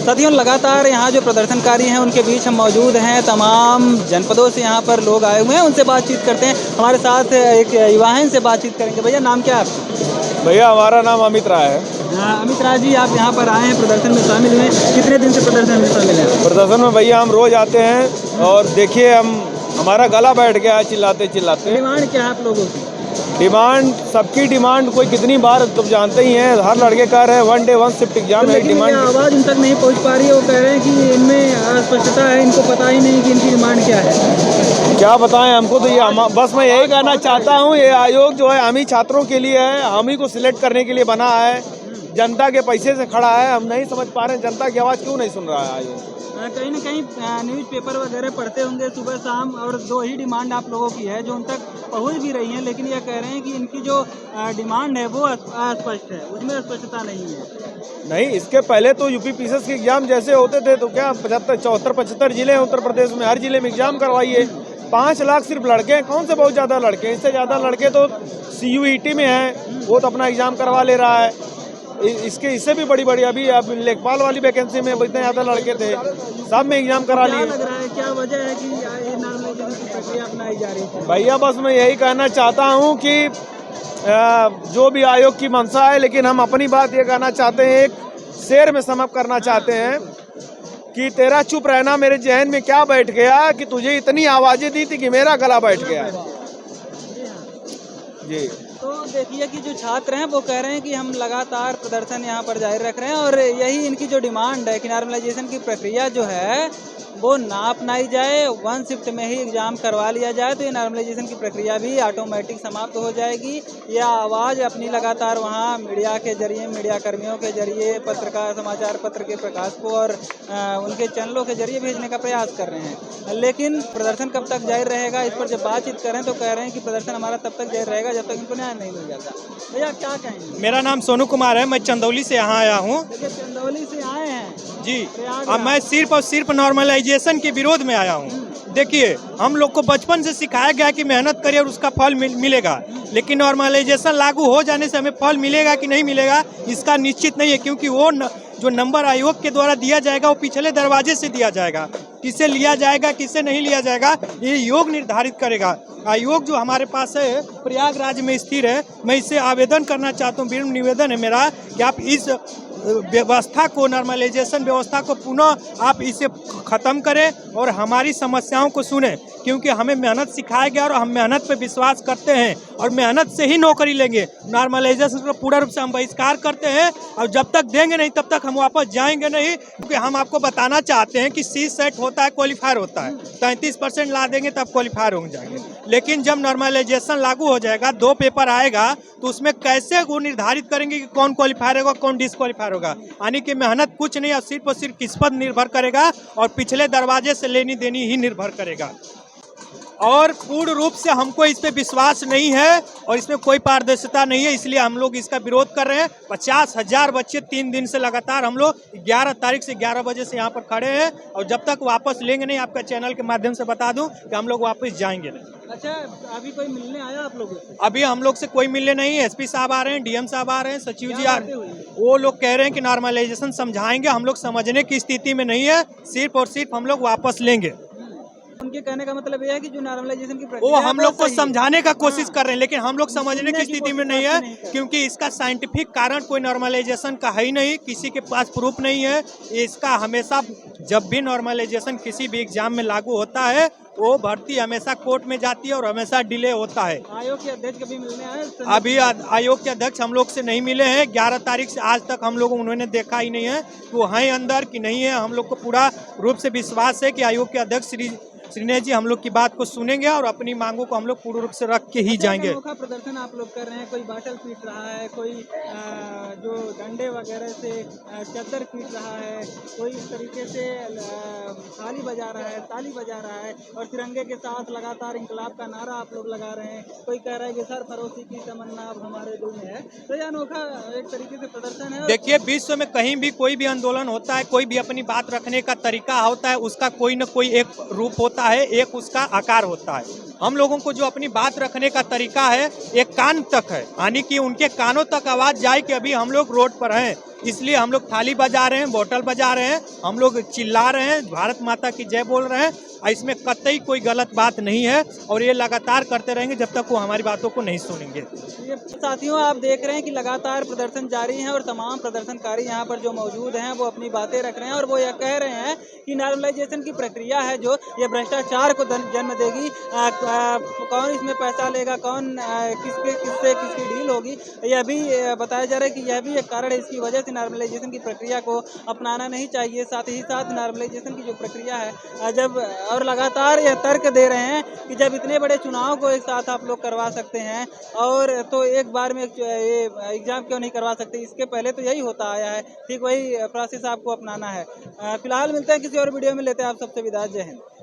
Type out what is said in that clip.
साथियों, लगातार यहाँ जो प्रदर्शनकारी हैं उनके बीच हम मौजूद हैं। तमाम जनपदों से यहाँ पर लोग आए हुए हैं, उनसे बातचीत करते हैं। हमारे साथ एक युवा हैं, इनसे बातचीत करेंगे। भैया, नाम क्या है आपका? भैया, हमारा नाम अमित राय है। अमित राय जी, आप यहाँ पर आए हैं, प्रदर्शन में शामिल हुए। कितने दिन से प्रदर्शन में शामिल हैं? प्रदर्शन में भैया हम रोज आते हैं और देखिए हमारा गला बैठ गया है चिल्लाते चिल्लाते। डिमांड क्या है आप लोगों की? डिमांड, सबकी डिमांड कोई कितनी बार तुम जानते ही हैं, हर लड़के कह रहे हैं 1 डे 1 शिफ्ट एग्जाम है। डिमांड आवाज़ उन तक नहीं पहुँच पा रही है। वो कह रहे हैं कि इनमें अस्पष्टता है, इनको पता ही नहीं कि इनकी डिमांड क्या है। क्या बताएं हमको, तो ये बस मैं यही कहना चाहता हूँ, ये आयोग जो है हम ही छात्रों के लिए है, हम ही को सिलेक्ट करने के लिए बना है, जनता के पैसे से खड़ा है। हम नहीं समझ पा रहे हैं जनता की आवाज़ क्यों नहीं सुन रहा है आयोग। कहीं ना कहीं न्यूज़पेपर वगैरह पढ़ते होंगे सुबह शाम, और 2 ही डिमांड आप लोगों की है जो उन तक पहुंच भी रही हैं, लेकिन ये कह रहे हैं कि इनकी जो डिमांड है वो अस्पष्ट है, उसमें स्पष्टता नहीं है। नहीं, इसके पहले तो यूपी पीसीएस के एग्जाम जैसे होते थे तो क्या 75 जिले हैं उत्तर प्रदेश में, हर जिले में एग्जाम करवाइए। 5 लाख सिर्फ लड़के हैं, कौन से बहुत ज़्यादा लड़के हैं? इससे ज़्यादा लड़के तो CUET में हैं, वो तो अपना एग्जाम करवा ले रहा है। इससे भी बड़ी अभी लेखपाल वाली वैकेंसी में इतने ज़्यादा लड़के थे, सब में एग्जाम करा लिए। क्या लग रहा है, क्या वजह है कि ये नामांकन की प्रक्रिया अपनाई जा रही है? भैया, बस मैं यही कहना चाहता हूँ कि जो भी आयोग की मंशा है, लेकिन हम अपनी बात ये कहना चाहते हैं, एक शेर में समअप करना चाहते हैं कि तेरा चुप रहना मेरे जहन में क्या बैठ गया कि तुझे इतनी आवाजें दी थी कि मेरा गला बैठ गया। जी, तो देखिए कि जो छात्र हैं वो कह रहे हैं कि हम लगातार प्रदर्शन यहाँ पर जारी रख रहे हैं, और यही इनकी जो डिमांड है कि नॉर्मलाइजेशन की प्रक्रिया जो है वो ना अपनाई जाए, 1 शिफ्ट में ही एग्ज़ाम करवा लिया जाए, तो ये नॉर्मलाइजेशन की प्रक्रिया भी ऑटोमेटिक समाप्त हो जाएगी। यह आवाज़ अपनी लगातार वहाँ मीडिया के जरिए, मीडिया कर्मियों के जरिए, पत्रकार, समाचार पत्र के प्रकाश को और उनके चैनलों के जरिए भेजने का प्रयास कर रहे हैं। लेकिन प्रदर्शन कब तक जारी रहेगा, इस पर जब बातचीत करें तो कह रहे हैं कि प्रदर्शन हमारा तब तक जारी रहेगा जब तक इनको न्याय नहीं मिल जाता। भैया, क्या कहेंगे? मेरा नाम सोनू कुमार है, मैं चंदौली से यहाँ आया हूँ। देखिए, चंदौली से आए हैं जी। अब मैं सिर्फ और सिर्फ नॉर्मलाइजेशन के विरोध में आया हूँ। देखिए, हम लोग को बचपन से सिखाया गया कि मेहनत करिए और उसका फल मिलेगा, लेकिन नॉर्मलाइजेशन लागू हो जाने से हमें फल मिलेगा कि नहीं मिलेगा इसका निश्चित नहीं है, क्योंकि वो जो नंबर आयोग के द्वारा दिया जाएगा वो पिछले दरवाजे से दिया जाएगा। किसे लिया जाएगा, किसे नहीं लिया जाएगा, ये योग निर्धारित करेगा। आयोग जो हमारे पास है प्रयागराज में स्थिर है, मैं इससे आवेदन करना चाहता हूँ, विनम्र निवेदन है मेरा कि आप इस व्यवस्था को, नॉर्मलाइजेशन व्यवस्था को पुनः आप इसे ख़त्म करें और हमारी समस्याओं को सुनें, क्योंकि हमें मेहनत सिखाया गया और हम मेहनत पे विश्वास करते हैं और मेहनत से ही नौकरी लेंगे। नॉर्मलाइजेशन को पूर्ण रूप से हम बहिष्कार करते हैं और जब तक देंगे नहीं तब तक हम वापस जाएंगे नहीं, क्योंकि हम आपको बताना चाहते हैं कि सी सेट होता है, क्वालिफायर होता है, 33% ला देंगे तब क्वालिफायर हो जाएंगे। लेकिन जब नॉर्मलाइजेशन लागू हो जाएगा, 2 पेपर आएगा, तो उसमें कैसे वो निर्धारित करेंगे कि कौन क्वालिफायर होगा, कौन डिसक्वालीफायर होगा? यानी कि मेहनत कुछ नहीं, सिर्फ और सिर्फ किस्मत निर्भर करेगा और पिछले दरवाजे से लेनी देनी ही निर्भर करेगा। और पूर्ण रूप से हमको इस पे विश्वास नहीं है और इसमें कोई पारदर्शिता नहीं है, इसलिए हम लोग इसका विरोध कर रहे हैं। 50,000 बच्चे 3 दिन से लगातार हम लोग 11 तारीख से 11 बजे से यहाँ पर खड़े हैं, और जब तक वापस लेंगे नहीं, आपका चैनल के माध्यम से बता दूं कि हम लोग वापस जाएंगे नहीं। अच्छा, अभी कोई मिलने आया आप लोगों से? अभी हम लोग से कोई मिलने नहीं है। SP साहब आ रहे हैं, DM साहब आ रहे हैं, सचिव जी आ रहे हैं। वो लोग कह रहे हैं कि नॉर्मलाइजेशन समझाएंगे, हम लोग समझने की स्थिति में नहीं है, सिर्फ और सिर्फ हम लोग वापस लेंगे। उनके कहने का मतलब यह है कि जो नॉर्मलाइजेशन की वो प्रक्रिया हम लोग को समझाने का कोशिश कर रहे हैं, लेकिन हम लोग समझने की स्थिति में नहीं है, क्योंकि इसका साइंटिफिक कारण कोई नॉर्मलाइजेशन का है ही नहीं, किसी के पास प्रूफ नहीं है। इसका हमेशा जब भी नॉर्मलाइजेशन किसी भी एग्जाम में लागू होता है, वो भर्ती हमेशा कोर्ट में जाती है और हमेशा डिले होता है। आयोग के अध्यक्ष कभी मिलने आए? अभी आयोग के अध्यक्ष हम लोग से नहीं मिले हैं। 11 तारीख से आज तक हम लोग उन्होंने देखा ही नहीं है वो हैं अंदर कि नहीं है। हम लोग को पूरा रूप से विश्वास है कि आयोग के अध्यक्ष श्रीनेश जी हम लोग की बात को सुनेंगे और अपनी मांगों को हम लोग पूर्ण रूप से रख के ही जाएंगे। अनोखा प्रदर्शन आप लोग कर रहे हैं, कोई बाटल पीट रहा है, कोई जो डंडे वगैरह से चद्दर पीट रहा है, कोई इस तरीके से थाली बजा रहा है, ताली बजा रहा है, और तिरंगे के साथ लगातार इंकलाब का नारा आप लोग लगा रहे हैं। कोई कह रहा है कि सरफरोशी की तमन्ना अब हमारे दिल में है। तो ये अनोखा एक तरीके से प्रदर्शन है। देखिए, विश्व में कहीं भी कोई भी आंदोलन होता है, कोई भी अपनी बात रखने का तरीका होता है, उसका कोई न कोई एक रूप होता है, एक उसका आकार होता है। हम लोगों को जो अपनी बात रखने का तरीका है एक कान तक है, यानी कि उनके कानों तक आवाज जाए कि अभी हम लोग रोड पर हैं। इसलिए हम लोग थाली बजा रहे हैं, बोतल बजा रहे हैं, हम लोग चिल्ला रहे हैं, भारत माता की जय बोल रहे हैं। और इसमें कतई कोई गलत बात नहीं है और ये लगातार करते रहेंगे जब तक वो हमारी बातों को नहीं सुनेंगे। ये साथियों, आप देख रहे हैं कि लगातार प्रदर्शन जारी है और तमाम प्रदर्शनकारी यहाँ पर जो मौजूद हैं वो अपनी बातें रख रहे हैं और वो यह कह रहे हैं कि नॉर्मलाइजेशन की प्रक्रिया है जो ये भ्रष्टाचार को जन्म देगी। कौन इसमें पैसा लेगा, कौन किसकी डील होगी, यह भी बताया जा रहा है कि यह भी एक कारण है। इसकी वजह से नॉर्मलाइजेशन की प्रक्रिया को अपनाना नहीं चाहिए। साथ ही साथ नॉर्मलाइजेशन की जो प्रक्रिया है जब और लगातार यह तर्क दे रहे हैं कि जब इतने बड़े चुनाव को एक साथ आप लोग करवा सकते हैं और तो एक बार में ये एग्जाम क्यों नहीं करवा सकते। इसके पहले तो यही होता आया है, ठीक वही प्रोसेस आपको अपनाना है। फिलहाल मिलते हैं किसी और वीडियो में, लेते हैं आप सबसे विदा। जय हिंद।